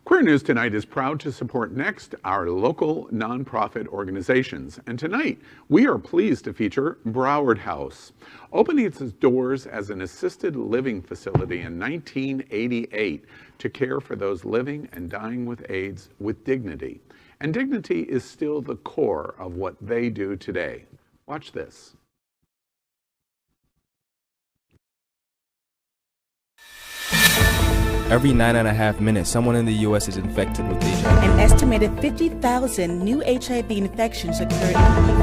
Queer News Tonight is proud to support Next, our local nonprofit organizations. And tonight, we are pleased to feature Broward House. Opening its doors as an assisted living facility in 1988 to care for those living and dying with AIDS with dignity. And dignity is still the core of what they do today. Watch this. Every 9.5 minutes, someone in the U.S. is infected with HIV. An estimated 50,000 new HIV infections occurred.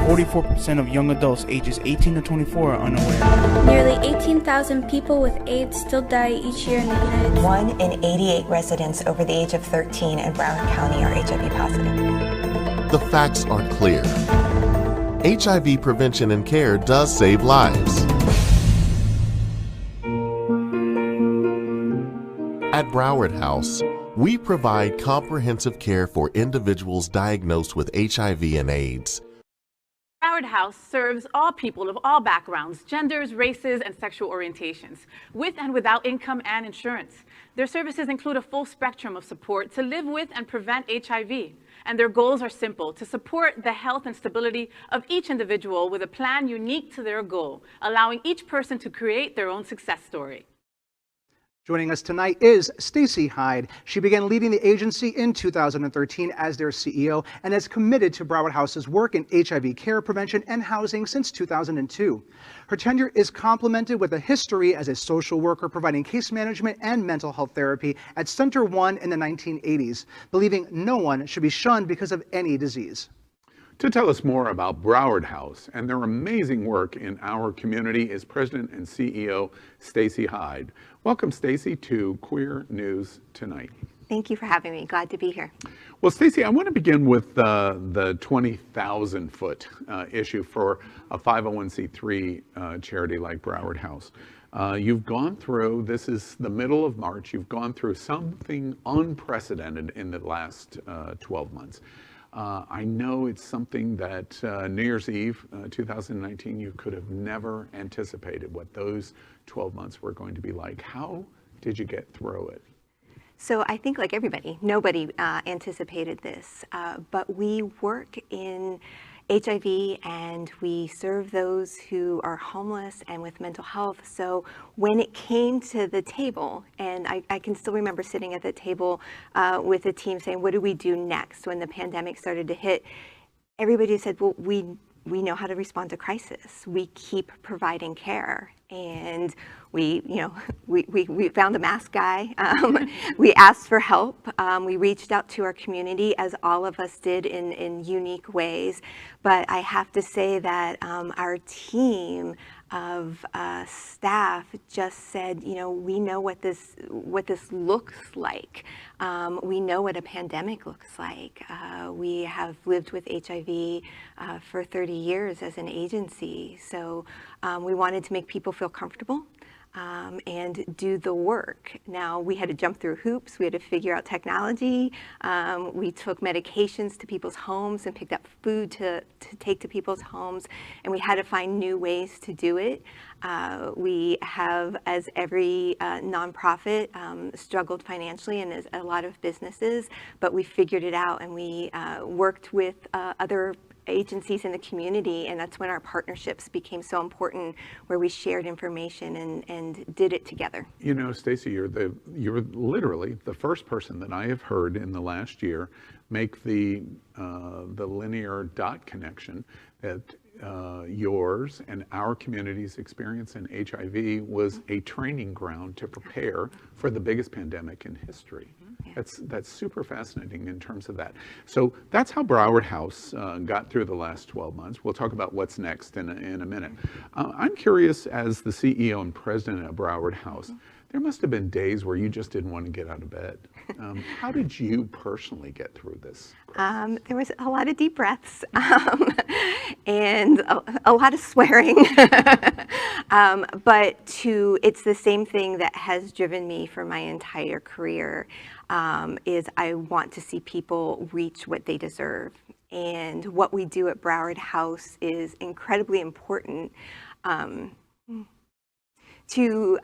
44% of young adults ages 18 to 24 are unaware. Nearly 18,000 people with AIDS still die each year in the United States. 1 in 88 residents over the age of 13 in Broward County are HIV positive. The facts are clear. HIV prevention and care does save lives. At Broward House, we provide comprehensive care for individuals diagnosed with HIV and AIDS. Broward House serves all people of all backgrounds, genders, races, and sexual orientations, with and without income and insurance. Their services include a full spectrum of support to live with and prevent HIV. And their goals are simple: to support the health and stability of each individual with a plan unique to their goal, allowing each person to create their own success story. Joining us tonight is Stacy Hyde. She began leading the agency in 2013 as their CEO and has committed to Broward House's work in HIV care, prevention, and housing since 2002. Her tenure is complemented with a history as a social worker providing case management and mental health therapy at Center One in the 1980s, believing no one should be shunned because of any disease. To tell us more about Broward House and their amazing work in our community is President and CEO Stacy Hyde. Welcome, Stacy, to Queer News Tonight. Thank you for having me. Glad to be here. Well, Stacy, I want to begin with the 20,000-foot issue for a 501c3 charity like Broward House. You've gone through, this is the middle of March, you've gone through something unprecedented in the last 12 months. I know it's something that New Year's Eve 2019, you could have never anticipated what those 12 months were going to be like. How did you get through it? So I think, like everybody, nobody anticipated this, but we work in HIV and we serve those who are homeless and with mental health. So when it came to the table, and I can still remember sitting at the table with the team saying, what do we do next when the pandemic started to hit? Everybody said, well, we know how to respond to crisis. We keep providing care. And we found a mask guy. We asked for help. We reached out to our community, as all of us did in unique ways. But I have to say that our team of staff just said, we know what this looks like. We know what a pandemic looks like. We have lived with HIV for 30 years as an agency. So we wanted to make people feel comfortable and do the work. Now, we had to jump through hoops. We had to figure out technology. We took medications to people's homes and picked up food to take to people's homes. And we had to find new ways to do it. We have, as every nonprofit, struggled financially, and as a lot of businesses, but we figured it out, and we worked with other agencies in the community, and that's when our partnerships became so important, where we shared information and did it together. You know, Stacy, you're literally the first person that I have heard in the last year make the linear dot connection that yours and our community's experience in HIV was a training ground to prepare for the biggest pandemic in history. Yeah. That's super fascinating in terms of that. So that's how Broward House got through the last 12 months. We'll talk about what's next in a minute. I'm curious, as the CEO and president of Broward House, there must have been days where you just didn't want to get out of bed. How did you personally get through this crisis? There was a lot of deep breaths and a lot of swearing. But it's the same thing that has driven me for my entire career, is I want to see people reach what they deserve. And what we do at Broward House is incredibly important to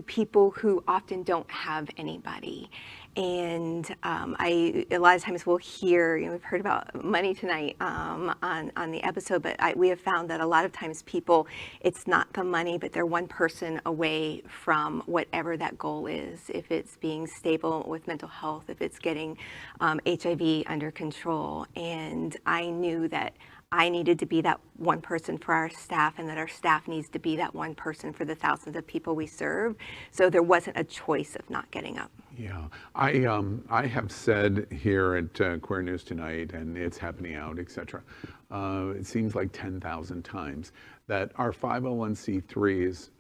people who often don't have anybody. And a lot of times we'll hear, we've heard about money tonight on the episode, but we have found that a lot of times people, it's not the money, but they're one person away from whatever that goal is. If it's being stable with mental health, if it's getting HIV under control. And I knew that I needed to be that one person for our staff, and that our staff needs to be that one person for the thousands of people we serve. So there wasn't a choice of not getting up. Yeah, I have said here at Queer News Tonight, and it's happening out, etc. It seems like 10,000 times that our 501c3s,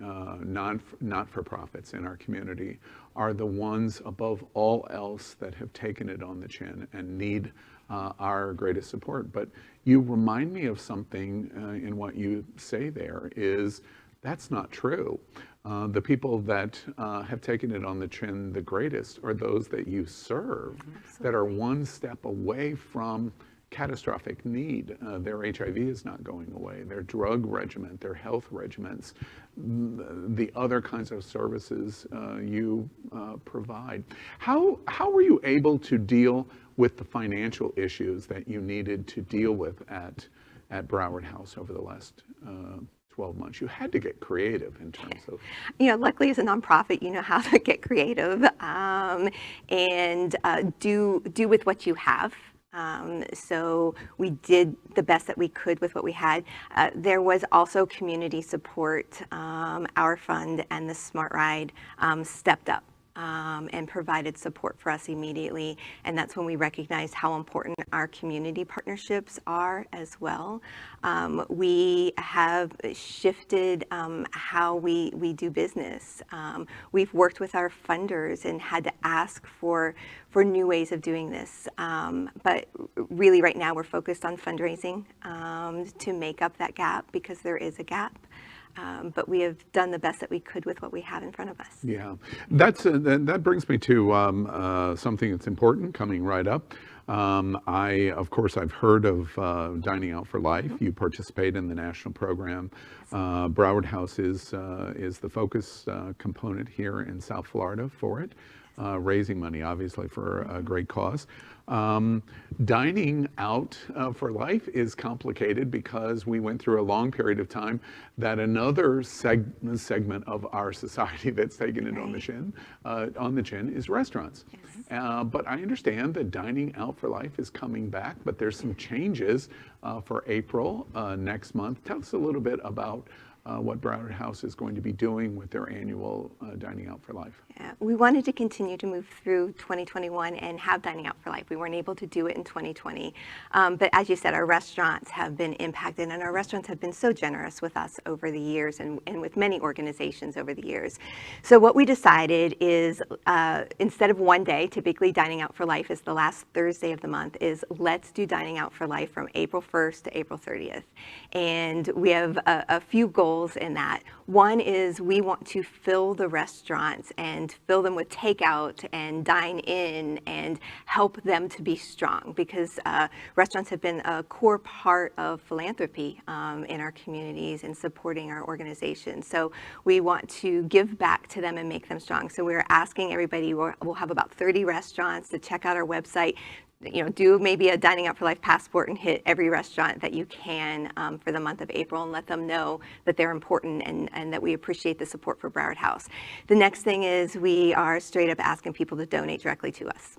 not-for-profits in our community, are the ones above all else that have taken it on the chin and need our greatest support. But you remind me of something in what you say there is that's not true. The people that have taken it on the chin the greatest are those that you serve, that are one step away from catastrophic need. Their HIV is not going away, their drug regimen, their health regimens, the other kinds of services you provide. How were you able to deal with the financial issues that you needed to deal with at Broward House over the last 12 months? You had to get creative in terms of... luckily as a nonprofit, you know how to get creative and do with what you have. So we did the best that we could with what we had. There was also community support. Our fund and the Smart Ride stepped up and provided support for us immediately. And that's when we recognized how important our community partnerships are as well. We have shifted how we do business. We've worked with our funders and had to ask for new ways of doing this. But really right now we're focused on fundraising to make up that gap, because there is a gap. But we have done the best that we could with what we have in front of us. Yeah, that brings me to something that's important coming right up. Of course, I've heard of Dining Out for Life. You participate in the national program. Broward House is the focus component here in South Florida for it, raising money, obviously, for a great cause. Dining out for life is complicated because we went through a long period of time that another segment of our society that's taken it on the chin is restaurants. Yes. But I understand that Dining Out for Life is coming back, but there's some changes for April next month. Tell us a little bit about what Broward House is going to be doing with their annual Dining Out for Life. Yeah, we wanted to continue to move through 2021 and have Dining Out for Life. We weren't able to do it in 2020. But as you said, our restaurants have been impacted, and our restaurants have been so generous with us over the years and with many organizations over the years. So what we decided is instead of one day, typically Dining Out for Life is the last Thursday of the month, is let's do Dining Out for Life from April 1st to April 30th. And we have a few goals in that. One is we want to fill the restaurants and fill them with takeout and dine in and help them to be strong, because restaurants have been a core part of philanthropy in our communities and supporting our organizations. So we want to give back to them and make them strong. So we're asking everybody, we'll have about 30 restaurants to check out our website, do maybe a Dining Out for Life passport and hit every restaurant that you can for the month of April, and let them know that they're important and that we appreciate the support for Broward House. The next thing is we are straight up asking people to donate directly to us.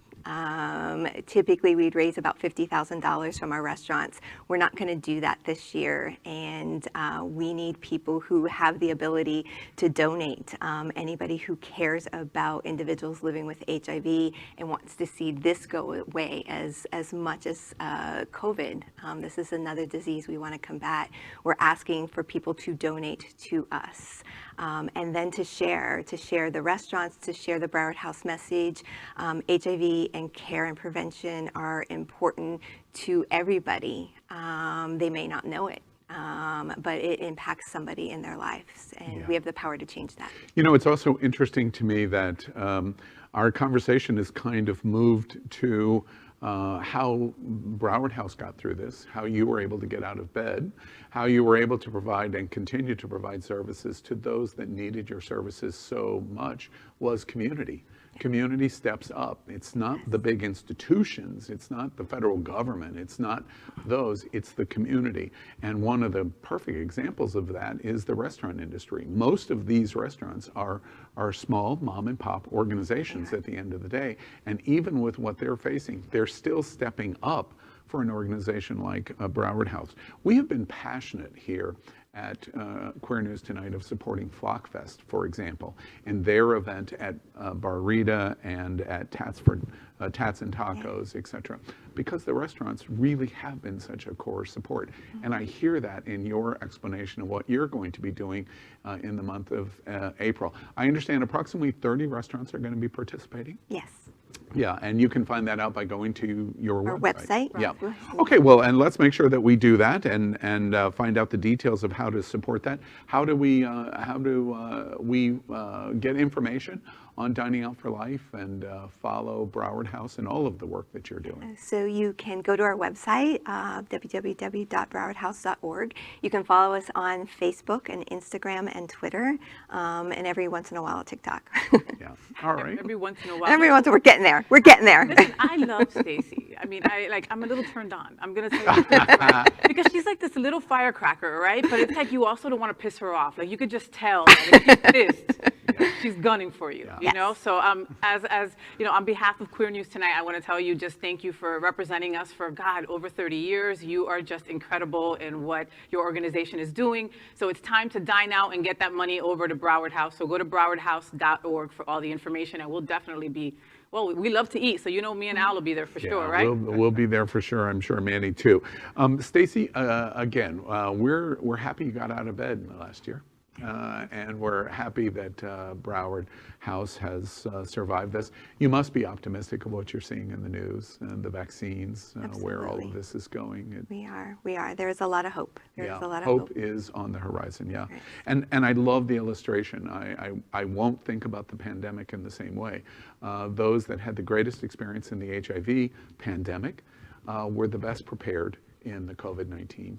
Typically we'd raise about $50,000 from our restaurants. We're not going to do that this year, and we need people who have the ability to donate. Anybody who cares about individuals living with HIV and wants to see this go away as much as COVID. This is another disease we want to combat. We're asking for people to donate to us. And then to share the restaurants, to share the Broward House message. HIV and care and prevention are important to everybody. They may not know it, but it impacts somebody in their lives, and we have the power to change that. It's also interesting to me that our conversation has kind of moved to how Broward House got through this, how you were able to get out of bed, how you were able to provide and continue to provide services to those that needed your services so much, was community. Community steps up. It's not the big institutions. It's not the federal government. It's not those. It's the community. And one of the perfect examples of that is the restaurant industry. Most of these restaurants are small mom and pop organizations at the end of the day. And even with what they're facing, they're still stepping up for an organization like Broward House. We have been passionate here at Queer News Tonight of supporting Flockfest, for example, in their event at Barrita and at Tats and Tacos, etc., because the restaurants really have been such a core support. And I hear that in your explanation of what you're going to be doing in the month of April. I understand approximately 30 restaurants are going to be participating? Yes. Yeah, and you can find that out by going to your website. Yeah. Okay, well, and let's make sure that we do that and find out the details of how to support that. How do we get information on Dining Out for Life and follow Broward House and all of the work that you're doing? So you can go to our website, www.browardhouse.org. You can follow us on Facebook and Instagram and Twitter, and every once in a while TikTok. Yeah. All right. Every once in a while. Every once in a while, we're getting there. We're getting there. Listen, I love Stacy. I mean, I'm a little turned on. I'm gonna say that, right? Because she's like this little firecracker, right? But it's like you also don't want to piss her off. Like you could just tell that if she's pissed, she's gunning for you. Yeah. You know. So as you know, on behalf of Queer News Tonight, I want to tell you just thank you for representing us for over 30 years. You are just incredible in what your organization is doing. So it's time to dine out and get that money over to Broward House. So go to browardhouse.org for all the information, and we'll definitely be. Well, we love to eat, so you know me and Al will be there for sure, right? We'll be there for sure. I'm sure Manny too. Stacy, again, we're happy you got out of bed last year. And we're happy that Broward House has survived this. You must be optimistic of what you're seeing in the news and the vaccines, where all of this is going. We are. There is a lot of hope. There is a lot of hope is on the horizon, yeah. Right. And I love the illustration. I won't think about the pandemic in the same way. Those that had the greatest experience in the HIV pandemic were the best prepared in the COVID-19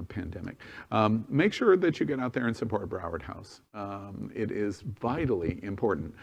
pandemic. Make sure that you get out there and support Broward House. It is vitally important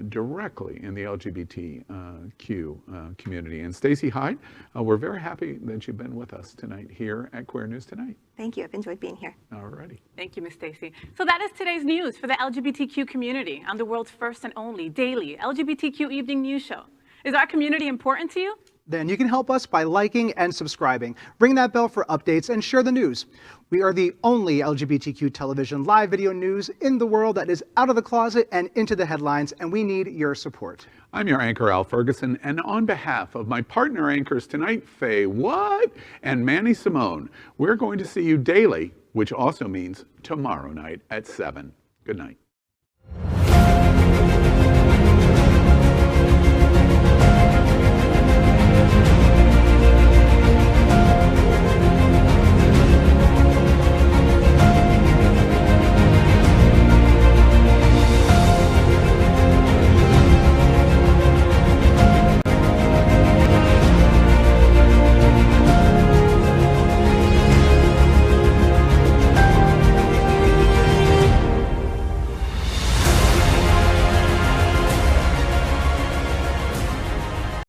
directly in the LGBTQ community. And Stacy Hyde, we're very happy that you've been with us tonight here at Queer News Tonight. Thank you. I've enjoyed being here. All righty. Thank you, Ms. Stacy. So that is today's news for the LGBTQ community on the world's first and only daily LGBTQ evening news show. Is our community important to you? Then you can help us by liking and subscribing. Ring that bell for updates and share the news. We are the only LGBTQ television live video news in the world that is out of the closet and into the headlines, and we need your support. I'm your anchor, Al Ferguson, and on behalf of my partner anchors tonight, Faye What and Manny Simone, we're going to see you daily, which also means tomorrow night at 7. Good night.